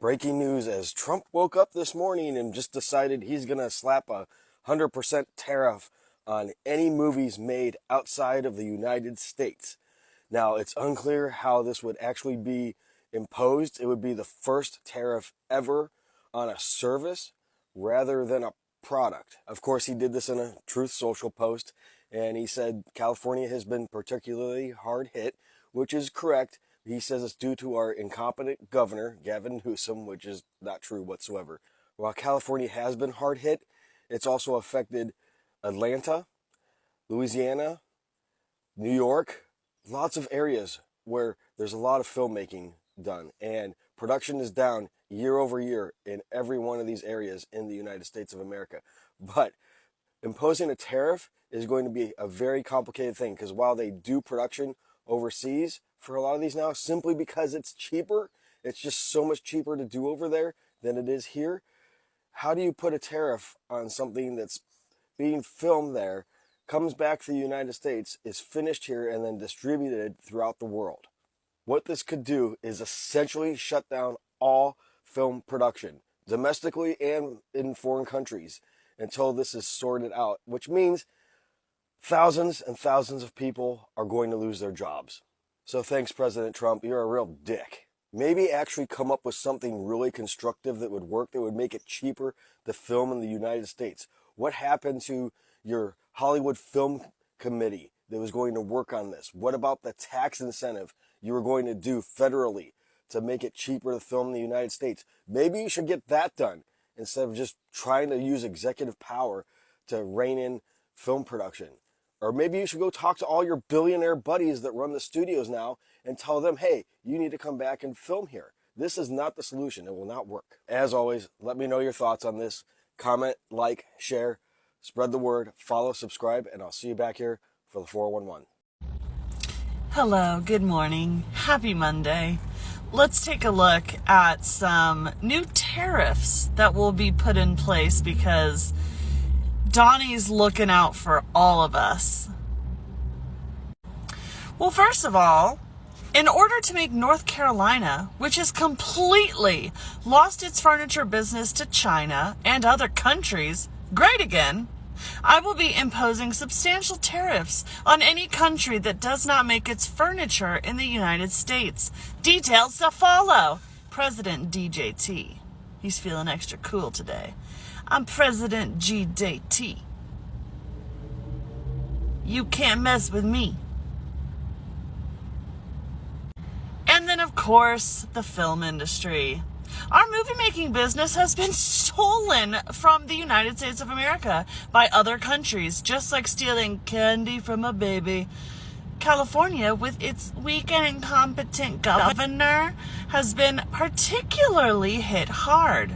Breaking news as Trump woke up this morning and just decided he's going to slap a 100% tariff on any movies made outside of the United States. Now, it's unclear how this would actually be imposed. It would be the first tariff ever on a service rather than a product. Of course, he did this in a Truth Social post, and he said California has been particularly hard hit, which is correct. He says it's due to our incompetent governor, Gavin Newsom, which is not true whatsoever. While California has been hard hit, it's also affected Atlanta, Louisiana, New York, lots of areas where there's a lot of filmmaking done, and production is down year over year in every one of these areas in the United States of America. But imposing a tariff is going to be a very complicated thing, because while they do production overseas for a lot of these now, simply because it's cheaper, it's just so much cheaper to do over there than it is here. How do you put a tariff on something that's being filmed there, comes back to the United States, is finished here, and then distributed throughout the world? What this could do is essentially shut down all film production, domestically and in foreign countries, until this is sorted out, which means thousands and thousands of people are going to lose their jobs. So thanks, President Trump. You're a real dick. Maybe actually come up with something really constructive that would work, that would make it cheaper to film in the United States. What happened to your Hollywood Film Committee that was going to work on this? What about the tax incentive you were going to do federally to make it cheaper to film in the United States? Maybe you should get that done instead of just trying to use executive power to rein in film production. Or maybe you should go talk to all your billionaire buddies that run the studios now and tell them, hey, you need to come back and film here. This is not the solution. It will not work. As always, let me know your thoughts on this. Comment, like, share, spread the word, follow, subscribe, and I'll see you back here for the 411. Hello, good morning. Happy Monday. Let's take a look at some new tariffs that will be put in place because Donnie's looking out for all of us. Well, first of all, in order to make North Carolina, which has completely lost its furniture business to China and other countries, great again, I will be imposing substantial tariffs on any country that does not make its furniture in the United States. Details to follow. President DJT. He's feeling extra cool today. I'm President GJT. You can't mess with me. And then, of course, the film industry. Our movie-making business has been stolen from the United States of America by other countries, just like stealing candy from a baby. California, with its weak and incompetent governor, has been particularly hit hard.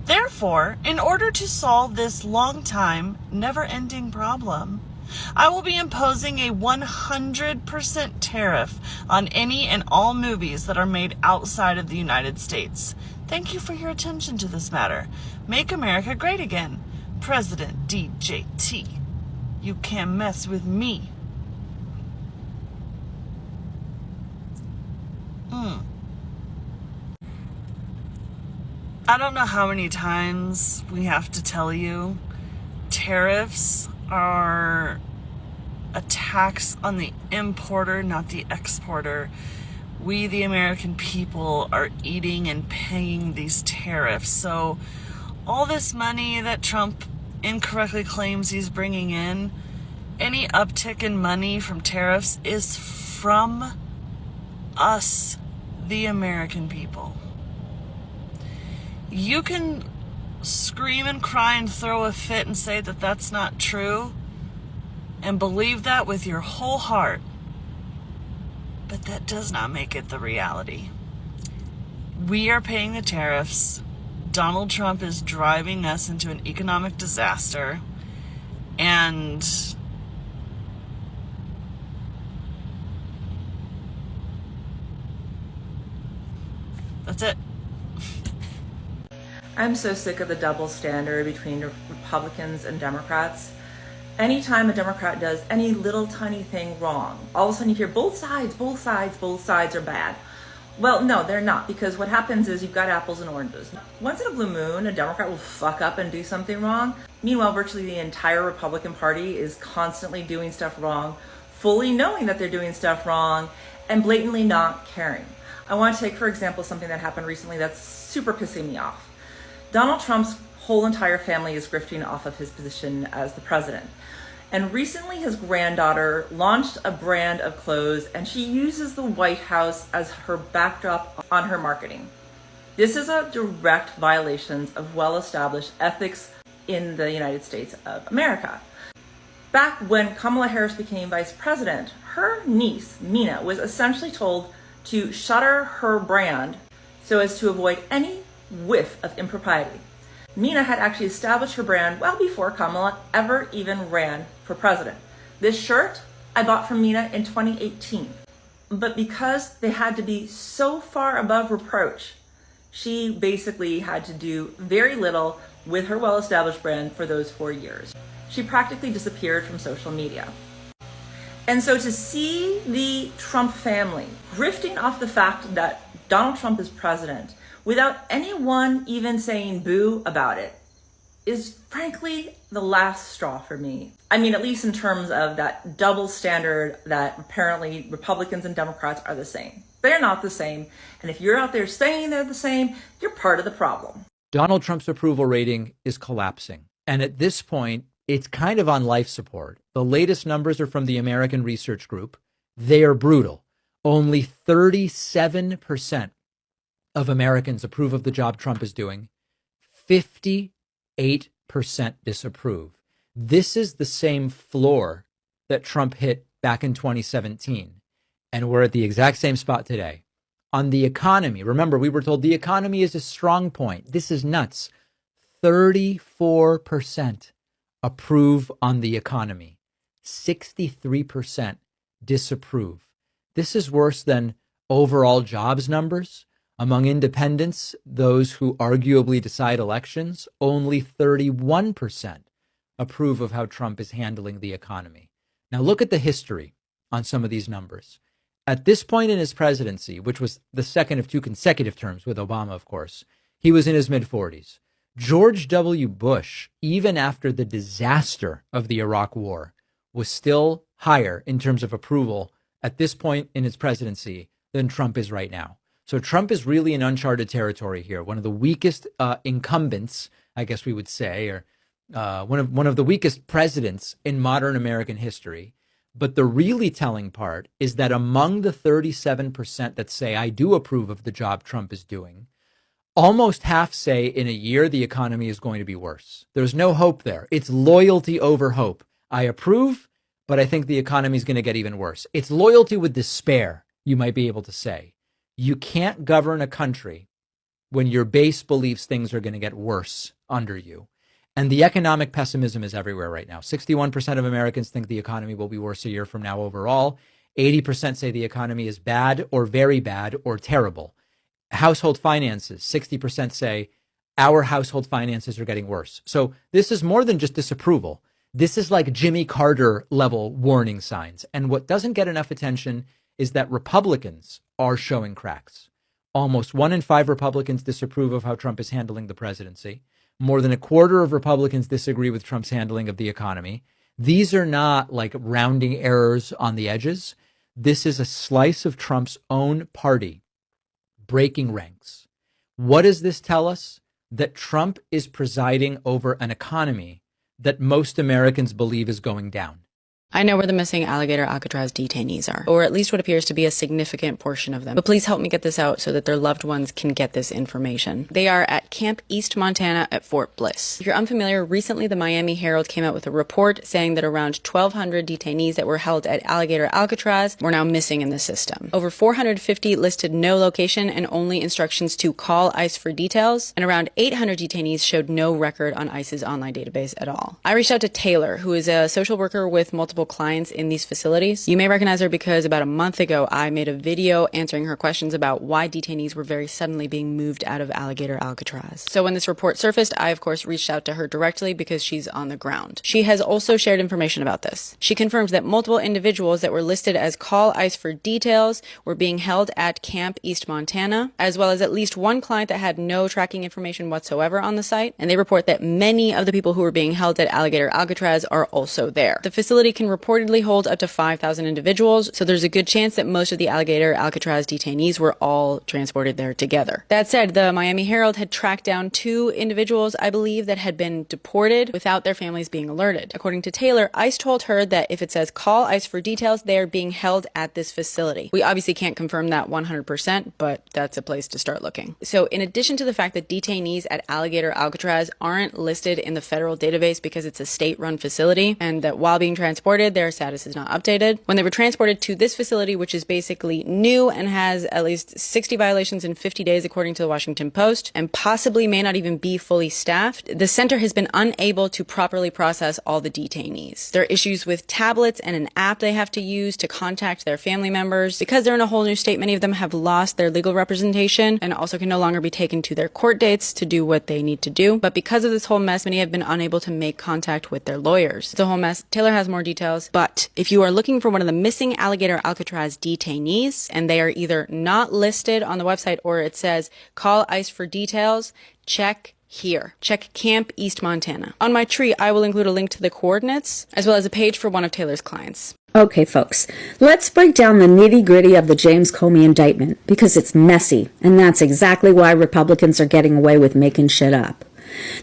Therefore, in order to solve this long-time, never-ending problem, I will be imposing a 100% tariff on any and all movies that are made outside of the United States. Thank you for your attention to this matter. Make America great again. President DJT. You can't mess with me. I don't know how many times we have to tell you, tariffs are a tax on the importer, not the exporter. We, the American people, are eating and paying these tariffs. So all this money that Trump incorrectly claims he's bringing in, any uptick in money from tariffs is from us, the American people. You can scream and cry and throw a fit and say that that's not true and believe that with your whole heart, but that does not make it the reality. We are paying the tariffs. Donald Trump is driving us into an economic disaster, and that's it. I'm so sick of the double standard between Republicans and Democrats. Anytime a Democrat does any little tiny thing wrong, all of a sudden you hear both sides are bad. Well, no, they're not, because what happens is you've got apples and oranges. Once in a blue moon, a Democrat will fuck up and do something wrong. Meanwhile, virtually the entire Republican Party is constantly doing stuff wrong, fully knowing that they're doing stuff wrong, and blatantly not caring. I want to take, for example, something that happened recently that's super pissing me off. Donald Trump's whole entire family is grifting off of his position as the president. And recently his granddaughter launched a brand of clothes, and she uses the White House as her backdrop on her marketing. This is a direct violation of well-established ethics in the United States of America. Back when Kamala Harris became vice president, her niece, Mina, was essentially told to shutter her brand so as to avoid any whiff of impropriety. Mina had actually established her brand well before Kamala ever even ran for president. This shirt I bought from Mina in 2018. But because they had to be so far above reproach, she basically had to do very little with her well-established brand for those 4 years. She practically disappeared from social media. And so to see the Trump family grifting off the fact that Donald Trump is president without anyone even saying boo about it is frankly the last straw for me. I mean, at least in terms of that double standard that apparently Republicans and Democrats are the same. They're not the same. And if you're out there saying they're the same, you're part of the problem. Donald Trump's approval rating is collapsing. And at this point, it's kind of on life support. The latest numbers are from the American Research Group. They are brutal. Only 37% of Americans approve of the job Trump is doing. 58% disapprove. This is the same floor that Trump hit back in 2017. And we're at the exact same spot today. On the economy, remember, we were told the economy is a strong point. This is nuts. 34% approve on the economy. 63% disapprove. This is worse than overall jobs numbers. Among independents, those who arguably decide elections, only 31% approve of how Trump is handling the economy. Now look at the history on some of these numbers. At this point in his presidency, which was the second of two consecutive terms with Obama, of course, he was in his mid-40s. George W. Bush, even after the disaster of the Iraq War, was still higher in terms of approval at this point in his presidency than Trump is right now. So Trump is really in uncharted territory here. One of the weakest incumbents, I guess we would say, or one of the weakest presidents in modern American history. But the really telling part is that among the 37% that say, I do approve of the job Trump is doing, almost half say in a year the economy is going to be worse. There's no hope there. It's loyalty over hope. I approve, but I think the economy is going to get even worse. It's loyalty with despair, you might be able to say. You can't govern a country when your base believes things are going to get worse under you. And the economic pessimism is everywhere right now. 61% of Americans think the economy will be worse a year from now overall. 80% say the economy is bad or very bad or terrible. Household finances, 60% say our household finances are getting worse. So this is more than just disapproval. This is like Jimmy Carter level warning signs. And what doesn't get enough attention is that Republicans are showing cracks. Almost 1 in 5 Republicans disapprove of how Trump is handling the presidency. More than a quarter of Republicans disagree with Trump's handling of the economy. These are not like rounding errors on the edges. This is a slice of Trump's own party breaking ranks. What does this tell us? That Trump is presiding over an economy that most Americans believe is going down. I know where the missing alligator Alcatraz detainees are, or at least what appears to be a significant portion of them. But please help me get this out so that their loved ones can get this information. They are at Camp East Montana at Fort Bliss. If you're unfamiliar, recently the Miami Herald came out with a report saying that around 1,200 detainees that were held at Alligator Alcatraz were now missing in the system. Over 450 listed no location and only instructions to call ICE for details, and around 800 detainees showed no record on ICE's online database at all. I reached out to Taylor, who is a social worker with multiple multiple clients in these facilities. You may recognize her because about a month ago, I made a video answering her questions about why detainees were very suddenly being moved out of Alligator Alcatraz. So when this report surfaced, I of course reached out to her directly because she's on the ground. She has also shared information about this. She confirms that multiple individuals that were listed as call ICE for details were being held at Camp East Montana, as well as at least one client that had no tracking information whatsoever on the site. And they report that many of the people who were being held at Alligator Alcatraz are also there. The facility can reportedly hold up to 5,000 individuals, so there's a good chance that most of the Alligator Alcatraz detainees were all transported there together. That said, the Miami Herald had tracked down 2 individuals, I believe, that had been deported without their families being alerted. According to Taylor, ICE told her that if it says call ICE for details, they are being held at this facility. We obviously can't confirm that 100%, but that's a place to start looking. So in addition to the fact that detainees at Alligator Alcatraz aren't listed in the federal database because it's a state-run facility, and that while being transported, their status is not updated, when they were transported to this facility, which is basically new and has at least 60 violations in 50 days according to the Washington Post, and possibly may not even be fully staffed, the center has been unable to properly process all the detainees. There are issues with tablets and an app they have to use to contact their family members. Because they're in a whole new state, many of them have lost their legal representation and also can no longer be taken to their court dates to do what they need to do. But because of this whole mess, many have been unable to make contact with their lawyers. It's a whole mess. Taylor has more details, but if you are looking for one of the missing Alligator Alcatraz detainees and they are either not listed on the website or it says call ICE for details, check here. Check Camp East Montana. On my tree, I will include a link to the coordinates as well as a page for one of Taylor's clients. Okay, folks, let's break down the nitty-gritty of the James Comey indictment because it's messy, and that's exactly why Republicans are getting away with making shit up.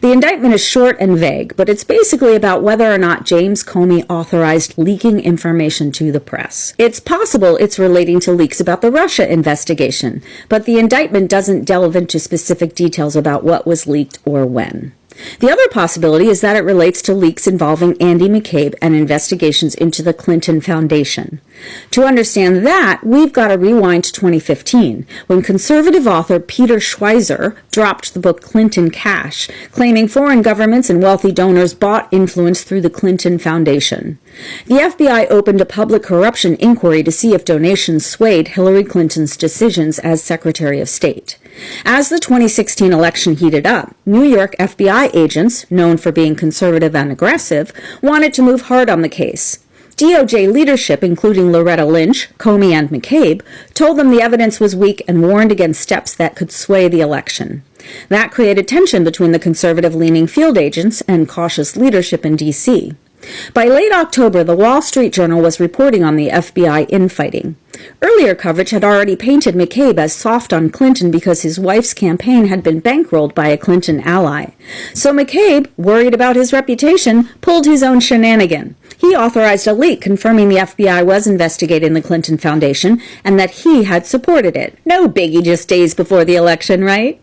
The indictment is short and vague, but it's basically about whether or not James Comey authorized leaking information to the press. It's possible it's relating to leaks about the Russia investigation, but the indictment doesn't delve into specific details about what was leaked or when. The other possibility is that it relates to leaks involving Andy McCabe and investigations into the Clinton Foundation. To understand that, we've got to rewind to 2015, when conservative author Peter Schweizer dropped the book Clinton Cash, claiming foreign governments and wealthy donors bought influence through the Clinton Foundation. The FBI opened a public corruption inquiry to see if donations swayed Hillary Clinton's decisions as Secretary of State. As the 2016 election heated up, New York FBI agents, known for being conservative and aggressive, wanted to move hard on the case. DOJ leadership, including Loretta Lynch, Comey, and McCabe, told them the evidence was weak and warned against steps that could sway the election. That created tension between the conservative-leaning field agents and cautious leadership in D.C. By late October, the Wall Street Journal was reporting on the FBI infighting. Earlier coverage had already painted McCabe as soft on Clinton because his wife's campaign had been bankrolled by a Clinton ally. So McCabe, worried about his reputation, pulled his own shenanigan. He authorized a leak confirming the FBI was investigating the Clinton Foundation and that he had supported it. No biggie just days before the election, right?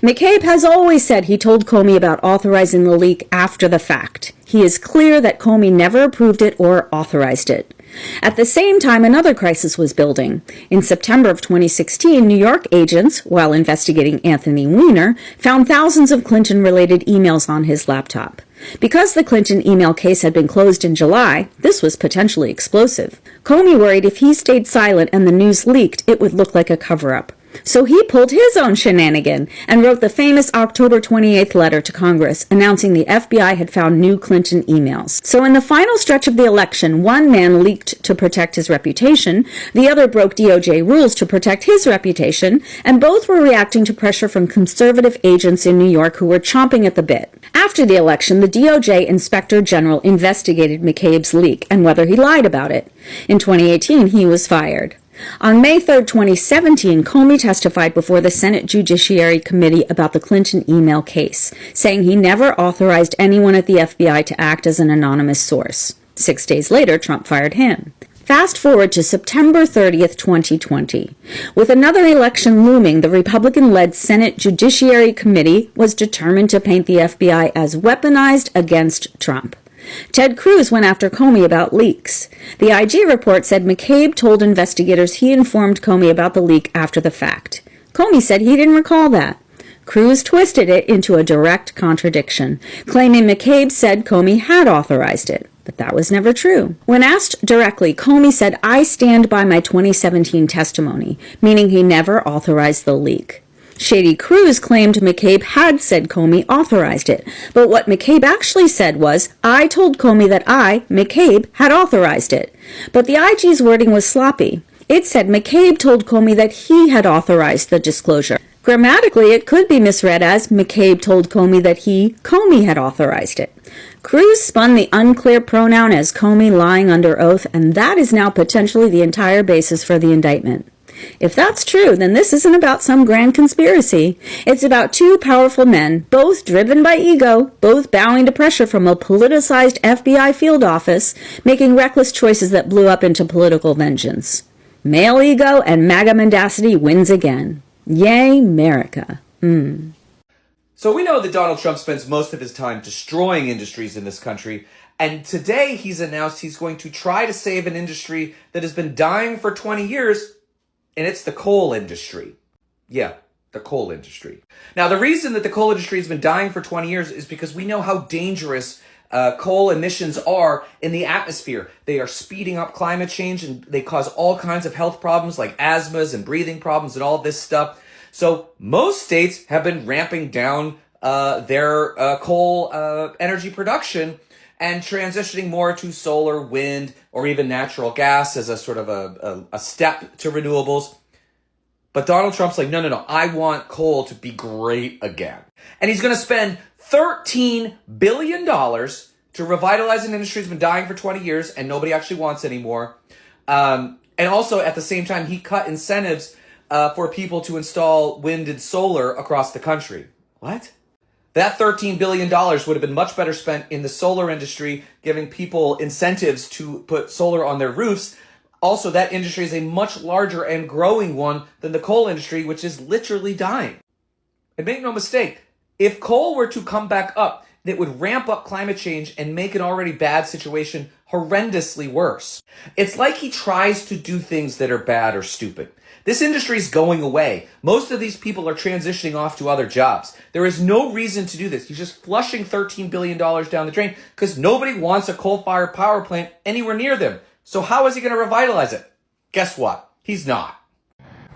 McCabe has always said he told Comey about authorizing the leak after the fact. He is clear that Comey never approved it or authorized it. At the same time, another crisis was building. In September of 2016, New York agents, while investigating Anthony Weiner, found thousands of Clinton-related emails on his laptop. Because the Clinton email case had been closed in July, this was potentially explosive. Comey worried if he stayed silent and the news leaked, it would look like a cover-up. So he pulled his own shenanigan and wrote the famous October 28th letter to Congress announcing the FBI had found new Clinton emails. So in the final stretch of the election, one man leaked to protect his reputation, the other broke DOJ rules to protect his reputation, and both were reacting to pressure from conservative agents in New York who were chomping at the bit. After the election, the DOJ Inspector General investigated McCabe's leak and whether he lied about it. In 2018, he was fired. On May 3, 2017, Comey testified before the Senate Judiciary Committee about the Clinton email case, saying he never authorized anyone at the FBI to act as an anonymous source. 6 days later, Trump fired him. Fast forward to September 30th, 2020. With another election looming, the Republican-led Senate Judiciary Committee was determined to paint the FBI as weaponized against Trump. Ted Cruz went after Comey about leaks. The IG report said McCabe told investigators he informed Comey about the leak after the fact. Comey said he didn't recall that. Cruz twisted it into a direct contradiction, claiming McCabe said Comey had authorized it. But that was never true. When asked directly, Comey said, "I stand by my 2017 testimony," meaning he never authorized the leak. Shady Cruz claimed McCabe had said Comey authorized it, but what McCabe actually said was, "I told Comey that I, McCabe, had authorized it." But the IG's wording was sloppy. It said McCabe told Comey that he had authorized the disclosure. Grammatically, it could be misread as McCabe told Comey that Comey had authorized it. Cruz spun the unclear pronoun as Comey lying under oath, and that is now potentially the entire basis for the indictment. If that's true, then this isn't about some grand conspiracy. It's about two powerful men, both driven by ego, both bowing to pressure from a politicized FBI field office, making reckless choices that blew up into political vengeance. Male ego and MAGA mendacity wins again. Yay, America. So we know that Donald Trump spends most of his time destroying industries in this country, and today he's announced he's going to try to save an industry that has been dying for 20 years, and it's the coal industry. Yeah, the coal industry. Now, the reason that the coal industry has been dying for 20 years is because we know how dangerous coal emissions are in the atmosphere. They are speeding up climate change, and they cause all kinds of health problems like asthmas and breathing problems and all this stuff. So most states have been ramping down their coal energy production and transitioning more to solar, wind, or even natural gas as a sort of a step to renewables. But Donald Trump's like, no, I want coal to be great again. And he's going to spend $13 billion to revitalize an industry that's been dying for 20 years and nobody actually wants anymore. And also, at the same time, he cut incentives for people to install wind and solar across the country. What? That $13 billion would have been much better spent in the solar industry, giving people incentives to put solar on their roofs. Also, that industry is a much larger and growing one than the coal industry, which is literally dying. And make no mistake, if coal were to come back up, it would ramp up climate change and make an already bad situation horrendously worse. It's like he tries to do things that are bad or stupid. This industry is going away. Most of these people are transitioning off to other jobs. There is no reason to do this. He's just flushing $13 billion down the drain because nobody wants a coal-fired power plant anywhere near them. So how is he going to revitalize it? Guess what? He's not.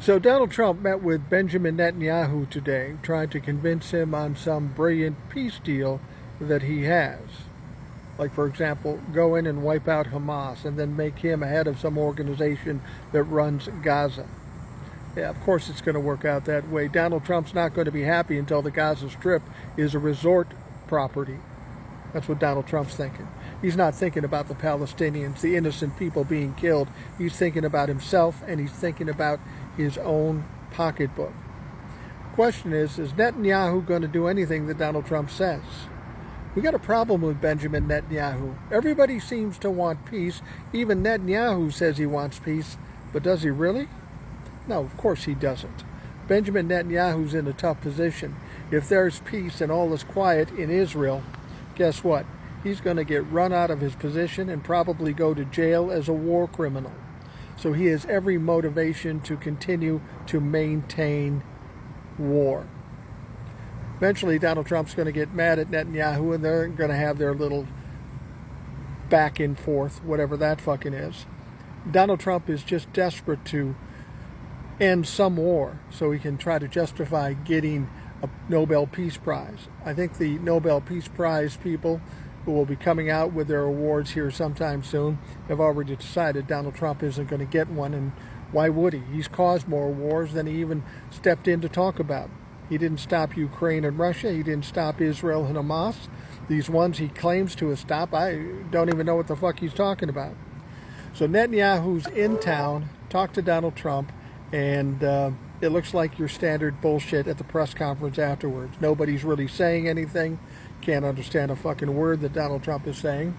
So Donald Trump met with Benjamin Netanyahu today, trying to convince him on some brilliant peace deal that he has. Like, for example, go in and wipe out Hamas and then make him head of some organization that runs Gaza. Yeah, of course it's going to work out that way. Donald Trump's not going to be happy until the Gaza Strip is a resort property. That's what Donald Trump's thinking. He's not thinking about the Palestinians, the innocent people being killed. He's thinking about himself, and he's thinking about his own pocketbook. Question is Netanyahu going to do anything that Donald Trump says? We got a problem with Benjamin Netanyahu. Everybody seems to want peace. Even Netanyahu says he wants peace, but does he really? No, of course he doesn't. Benjamin Netanyahu's in a tough position. If there's peace and all is quiet in Israel, guess what? He's going to get run out of his position and probably go to jail as a war criminal. So he has every motivation to continue to maintain war. Eventually, Donald Trump's going to get mad at Netanyahu, and they're going to have their little back and forth, whatever that fucking is. Donald Trump is just desperate to end some war so he can try to justify getting a Nobel Peace Prize. I think the Nobel Peace Prize people who will be coming out with their awards here sometime soon have already decided Donald Trump isn't going to get one, and why would he? He's caused more wars than he even stepped in to talk about. He didn't stop Ukraine and Russia. He didn't stop Israel and Hamas. These ones he claims to have stopped, I don't even know what the fuck he's talking about. So Netanyahu's in town, talked to Donald Trump, and it looks like your standard bullshit at the press conference afterwards. Nobody's really saying anything. Can't understand a fucking word that Donald Trump is saying.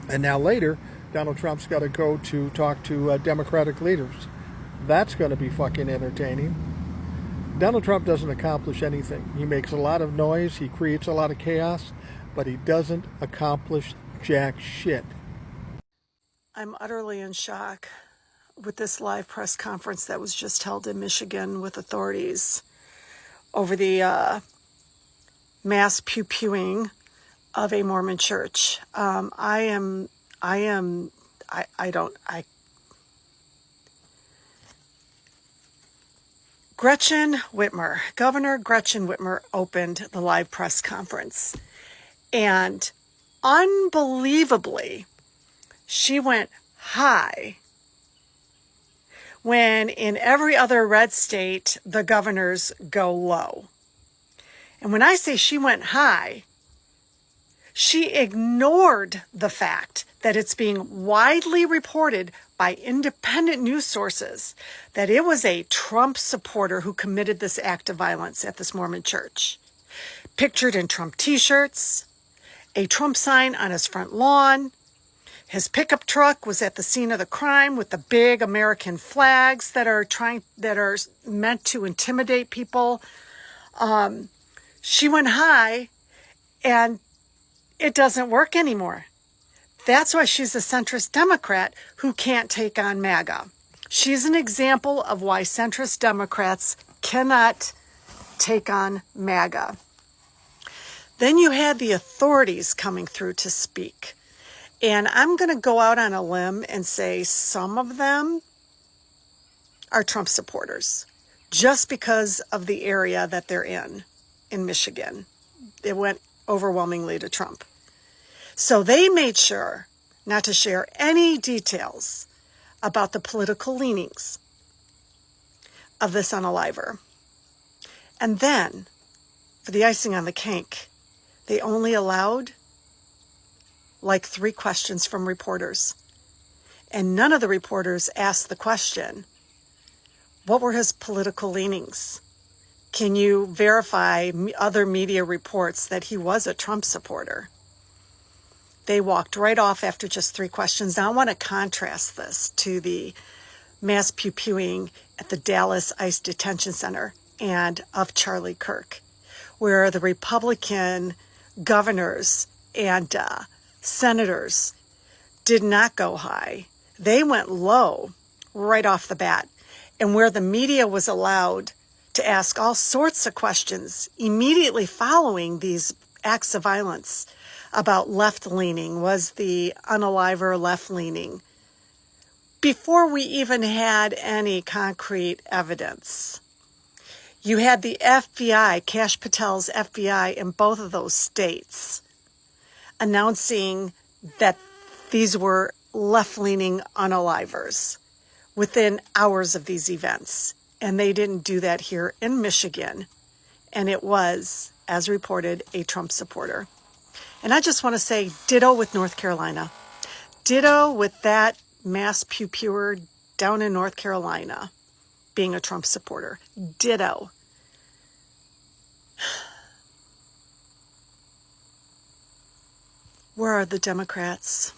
And now later, Donald Trump's got to go to talk to Democratic leaders. That's going to be fucking entertaining. Donald Trump doesn't accomplish anything. He makes a lot of noise. He creates a lot of chaos. But he doesn't accomplish jack shit. I'm utterly in shock with this live press conference that was just held in Michigan with authorities over the mass pew-pewing of a Mormon church. Governor Gretchen Whitmer opened the live press conference. And unbelievably, she went high when in every other red state, the governors go low. And when I say she went high, she ignored the fact that it's being widely reported by independent news sources that it was a Trump supporter who committed this act of violence at this Mormon church. Pictured in Trump t-shirts, a Trump sign on his front lawn. His pickup truck was at the scene of the crime with the big American flags that are meant to intimidate people. She went high, and it doesn't work anymore. That's why she's a centrist Democrat who can't take on MAGA. She's an example of why centrist Democrats cannot take on MAGA. Then you had the authorities coming through to speak. And I'm going to go out on a limb and say some of them are Trump supporters just because of the area that they're in Michigan. It went overwhelmingly to Trump. So they made sure not to share any details about the political leanings of this unaliver. And then, for the icing on the cake, they only allowed like 3 questions from reporters. And none of the reporters asked the question, what were his political leanings? Can you verify other media reports that he was a Trump supporter? They walked right off after just 3 questions. Now I want to contrast this to the mass pew-pewing at the Dallas ICE Detention Center and of Charlie Kirk, where the Republican governors and senators did not go high. They went low right off the bat. And where the media was allowed to ask all sorts of questions immediately following these acts of violence about left-leaning, was the unaliver left-leaning, before we even had any concrete evidence. You had the FBI, Kash Patel's FBI in both of those states, announcing that these were left-leaning unalivers within hours of these events. And they didn't do that here in Michigan. And it was, as reported, a Trump supporter. And I just want to say ditto with North Carolina. Ditto with that mass pew-pewer down in North Carolina being a Trump supporter. Ditto. Where are the Democrats?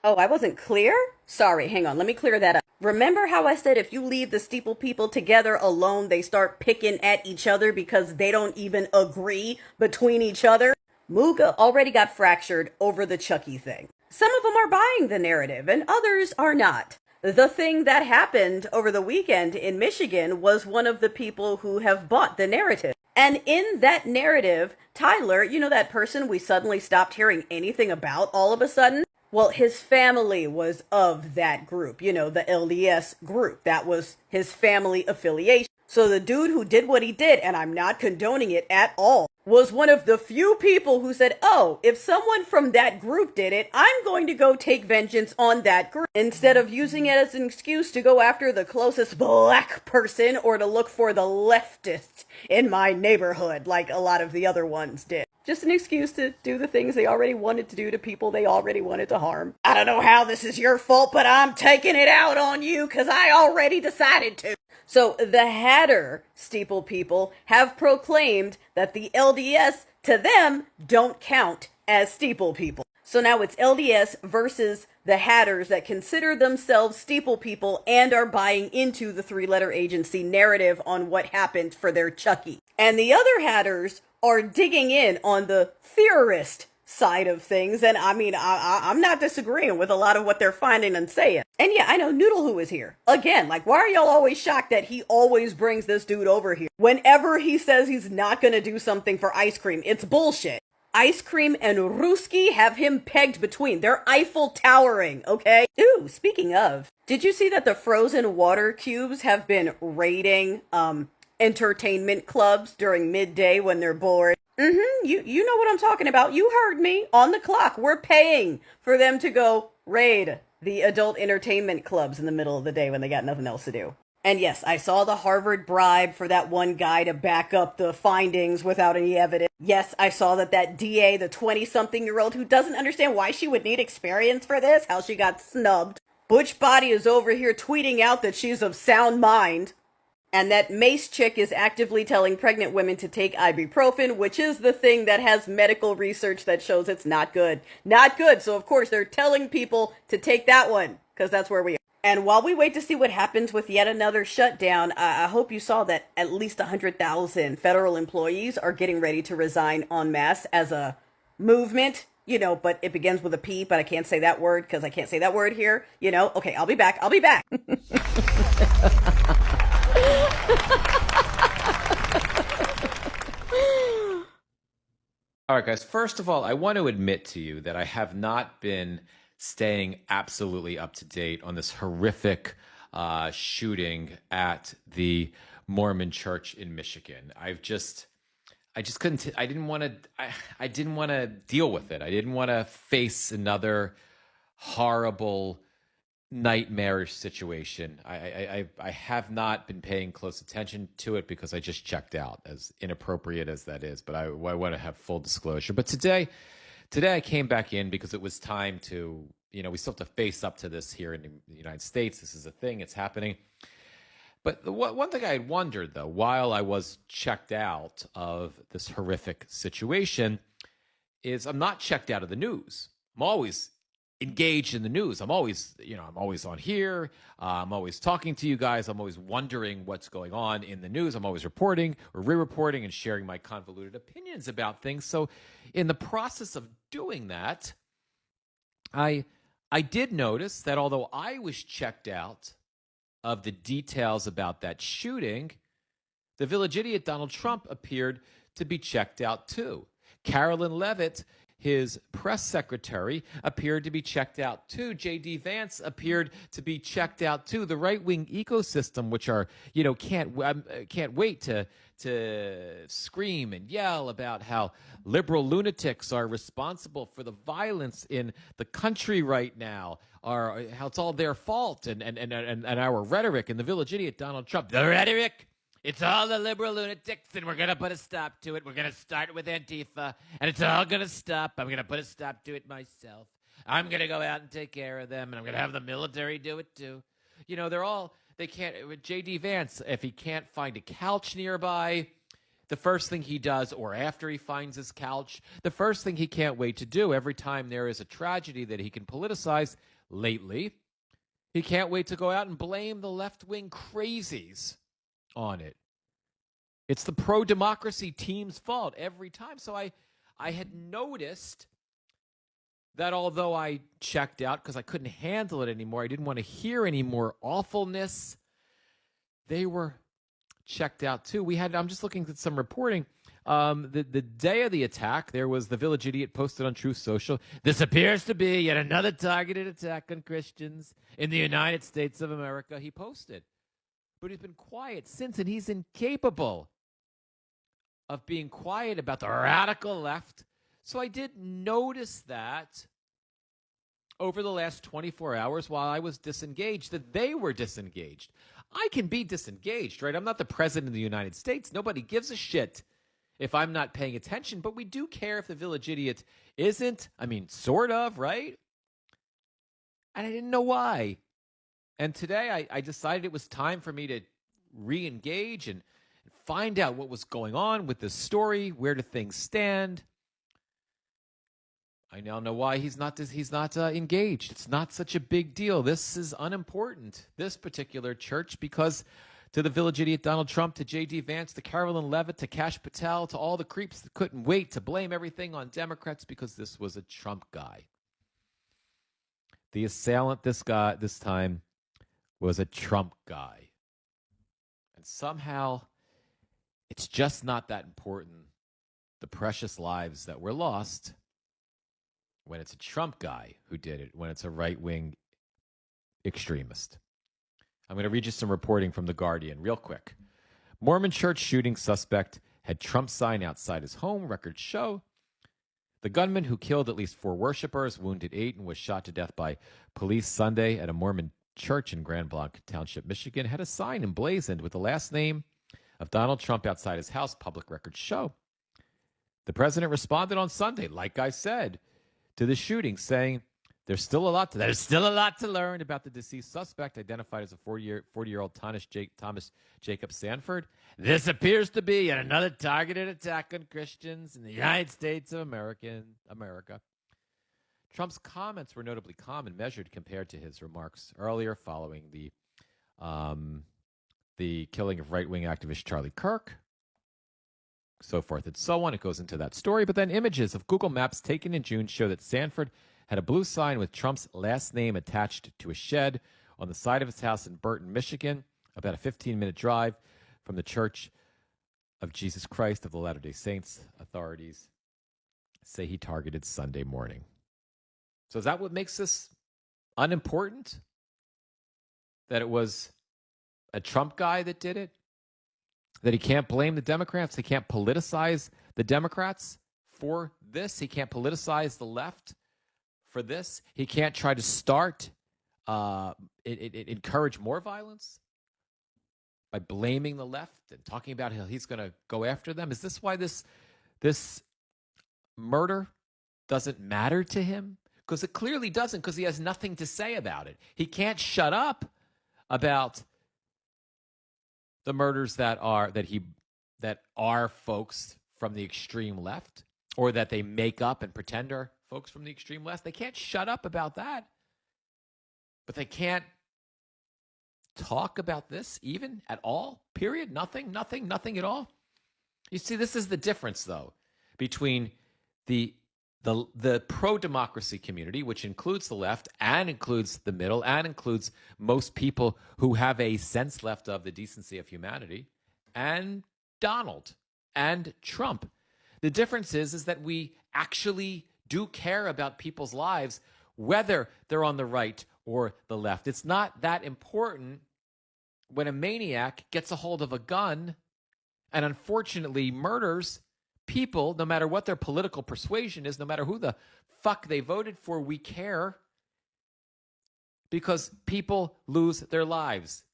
Oh, I wasn't clear? Sorry, hang on, let me clear that up. Remember how I said if you leave the Steeple people together alone, they start picking at each other because they don't even agree between each other? Mooga already got fractured over the Chucky thing. Some of them are buying the narrative and others are not. The thing that happened over the weekend in Michigan was one of the people who have bought the narrative. And in that narrative, Tyler, you know that person we suddenly stopped hearing anything about all of a sudden? Well, his family was of that group, you know, the LDS group. That was his family affiliation. So the dude who did what he did, and I'm not condoning it at all, was one of the few people who said, oh, if someone from that group did it, I'm going to go take vengeance on that group, instead of using it as an excuse to go after the closest black person or to look for the leftist in my neighborhood, like a lot of the other ones did. Just an excuse to do the things they already wanted to do to people they already wanted to harm. I don't know how this is your fault, but I'm taking it out on you because I already decided to. So the Hatter Steeple people have proclaimed that the LDS, to them, don't count as Steeple people. So now it's LDS versus the Hatters that consider themselves Steeple people and are buying into the 3-letter agency narrative on what happened for their Chucky. And the other Hatters are digging in on the theorist side of things, and I mean, I'm not disagreeing with a lot of what they're finding and saying. And yeah, I know Noodle Who is here. Again, like, why are y'all always shocked that he always brings this dude over here? Whenever he says he's not gonna do something for ice cream, it's bullshit. ice cream and Ruski have him pegged between. They're Eiffel towering, okay? Ooh, speaking of, did you see that the frozen water cubes have been raiding entertainment clubs during midday when they're bored? You know what I'm talking about. You heard me. On the clock. We're paying for them to go raid the adult entertainment clubs in the middle of the day when they got nothing else to do. And yes, I saw the Harvard bribe for that one guy to back up the findings without any evidence. Yes, I saw that DA, the 20-something-year-old who doesn't understand why she would need experience for this, how she got snubbed. Butch Body is over here tweeting out that she's of sound mind. And that Mace chick is actively telling pregnant women to take ibuprofen, which is the thing that has medical research that shows it's not good. Not good. So, of course, they're telling people to take that one, because that's where we are. And while we wait to see what happens with yet another shutdown, I hope you saw that at least 100,000 federal employees are getting ready to resign en masse as a movement. You know, but it begins with a P, but I can't say that word because I can't say that word here. You know, okay, I'll be back. I'll be back. All right, guys. First of all, I want to admit to you that I have not been staying absolutely up to date on this horrific shooting at the Mormon church in Michigan. I just couldn't. I didn't want to deal with it. I didn't want to face another horrible, nightmarish situation. I have not been paying close attention to it because I just checked out, as inappropriate as that is. But I want to have full disclosure. But today I came back in because it was time to, we still have to face up to this here in the United States. This is a thing. It's happening. But one thing I had wondered, though, while I was checked out of this horrific situation, is I'm not checked out of the news. I'm always engaged in the news. I'm always on here. I'm always talking to you guys. I'm always wondering what's going on in the news. I'm always reporting or re-reporting and sharing my convoluted opinions about things. So in the process of doing that, I did notice that although I was checked out of the details about that shooting, the village idiot Donald Trump appeared to be checked out too. Carolyn Leavitt, his press secretary, appeared to be checked out too. J.D. Vance appeared to be checked out too. The right-wing ecosystem, which are, can't wait to scream and yell about how liberal lunatics are responsible for the violence in the country right now, or how it's all their fault, and our rhetoric, and the village idiot Donald Trump. The rhetoric, it's all the liberal lunatics, and we're going to put a stop to it. We're going to start with Antifa, and it's all going to stop. I'm going to put a stop to it myself. I'm going to go out and take care of them, and I'm going to have the military do it too. They can't, with J.D. Vance, if he can't find a couch nearby, the first thing he does, or after he finds his couch, the first thing he can't wait to do every time there is a tragedy that he can politicize lately, he can't wait to go out and blame the left-wing crazies on it. It's the pro-democracy team's fault every time. So I had noticed that although I checked out because I couldn't handle it anymore, I didn't want to hear any more awfulness, they were checked out too. I'm just looking at some reporting. The day of the attack, there was the village idiot posted on Truth Social. This appears to be yet another targeted attack on Christians in the United States of America. He posted. But he's been quiet since, and he's incapable of being quiet about the radical left. So I did notice that over the last 24 hours while I was disengaged, that they were disengaged. I can be disengaged, right? I'm not the president of the United States. Nobody gives a shit if I'm not paying attention, but we do care if the village idiot isn't. I mean, sort of, right? And I didn't know why. And today I decided it was time for me to re-engage and find out what was going on with this story. Where do things stand? I now know why he's not engaged. It's not such a big deal. This is unimportant, this particular church, because to the village idiot Donald Trump, to J.D. Vance, to Carolyn Leavitt, to Kash Patel, to all the creeps that couldn't wait to blame everything on Democrats because this was a Trump guy. The assailant this time was a Trump guy. And somehow it's just not that important the precious lives that were lost when it's a Trump guy who did it, when it's a right-wing extremist. I'm going to read you some reporting from The Guardian real quick. Mormon church shooting suspect had Trump sign outside his home, records show. The gunman who killed at least 4 worshipers, wounded 8, and was shot to death by police Sunday at a Mormon church in Grand Blanc Township, Michigan, had a sign emblazoned with the last name of Donald Trump outside his house, public records show. The president responded on Sunday, like I said, to the shooting, saying, there's still a lot to learn about the deceased suspect, identified as a 40-year-old Thomas Jacob Sanford. This appears to be yet another targeted attack on Christians in the United States of America. Trump's comments were notably calm and measured compared to his remarks earlier following the killing of right-wing activist Charlie Kirk, so forth and so on. It goes into that story. But then images of Google Maps taken in June show that Sanford had a blue sign with Trump's last name attached to a shed on the side of his house in Burton, Michigan, about a 15-minute drive from the Church of Jesus Christ of the Latter-day Saints. Authorities say he targeted Sunday morning. So is that what makes this unimportant? That it was a Trump guy that did it? That he can't blame the Democrats? He can't politicize the Democrats for this? He can't politicize the left for this? He can't try to encourage more violence by blaming the left and talking about how he's going to go after them? Is this why this murder doesn't matter to him? Because it clearly doesn't, because he has nothing to say about it. He can't shut up about the murders that are folks from the extreme left, or that they make up and pretend are folks from the extreme left. They can't shut up about that. But they can't talk about this even at all, period. Nothing at all. You see, this is the difference, though, between the pro-democracy community, which includes the left and includes the middle and includes most people who have a sense left of the decency of humanity, and Donald and Trump. The difference is that we actually do care about people's lives, whether they're on the right or the left. It's not that important when a maniac gets a hold of a gun and unfortunately murders people, no matter what their political persuasion is, no matter who the fuck they voted for. We care because people lose their lives.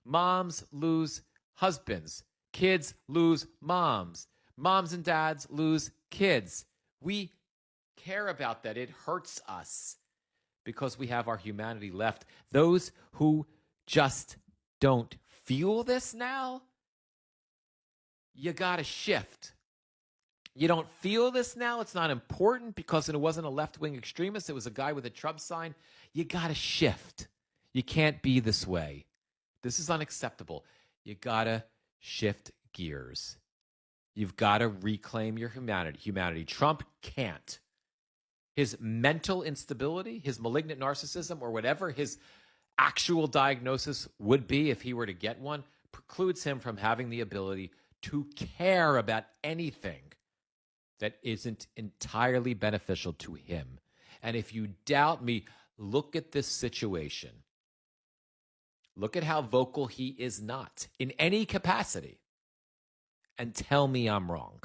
Moms lose husbands. Kids lose moms. Moms and dads lose kids. We care about that. It hurts us because we have our humanity left. Those who just don't feel this now, you got to shift. You don't feel this now. It's not important because it wasn't a left-wing extremist. It was a guy with a Trump sign. You got to shift. You can't be this way. This is unacceptable. You got to shift gears. You've got to reclaim your humanity. Trump can't. His mental instability, his malignant narcissism, or whatever his actual diagnosis would be if he were to get one, precludes him from having the ability to care about anything that isn't entirely beneficial to him. And if you doubt me, look at this situation. Look at how vocal he is not in any capacity, and tell me I'm wrong.